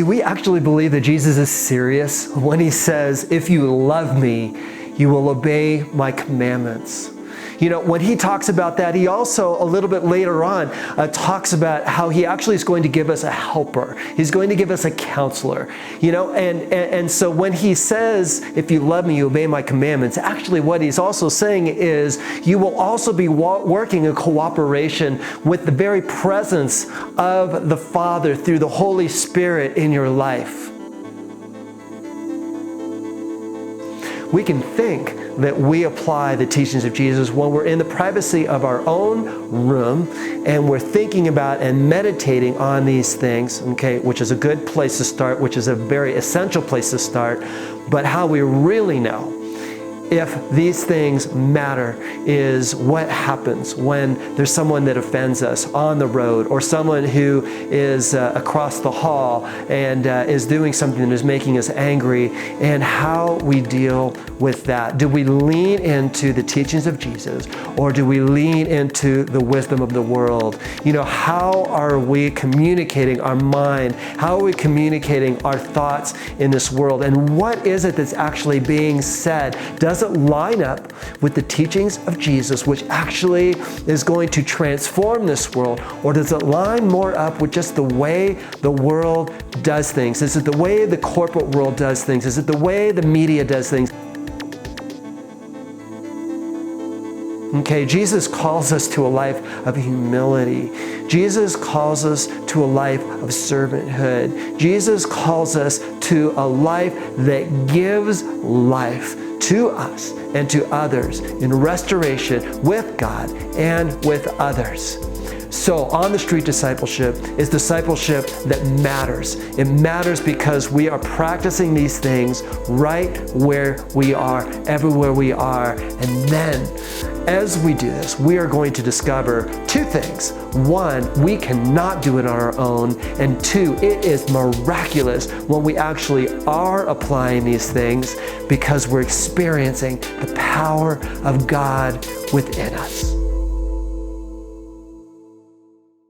do we actually believe that Jesus is serious when he says, if you love me, you will obey my commandments? You know, when he talks about that, he also, a little bit later on, talks about how he actually is going to give us a helper. He's going to give us a counselor. You know, and so when he says, if you love me, you obey my commandments, actually what he's also saying is you will also be working in cooperation with the very presence of the Father through the Holy Spirit in your life. We can think that we apply the teachings of Jesus when we're in the privacy of our own room and we're thinking about and meditating on these things, okay, which is a good place to start, which is a very essential place to start. But how we really know if these things matter is what happens when there's someone that offends us on the road, or someone who is across the hall and is doing something that is making us angry, and how we deal with that. Do we lean into the teachings of Jesus, or do we lean into the wisdom of the world? You know, how are we communicating our mind? How are we communicating our thoughts in this world? And what is it that's actually being said? Does it line up with the teachings of Jesus, which actually is going to transform this world? Or does it line more up with just the way the world does things? Is it the way the corporate world does things? Is it the way the media does things? Okay, Jesus calls us to a life of humility. Jesus calls us to a life of servanthood. Jesus calls us to a life that gives life to us and to others in restoration with God and with others. So on the Street Discipleship is discipleship that matters. It matters because we are practicing these things right where we are, everywhere we are. And then as we do this, we are going to discover two things. One, we cannot do it on our own. And two, it is miraculous when we actually are applying these things because we're experiencing the power of God within us.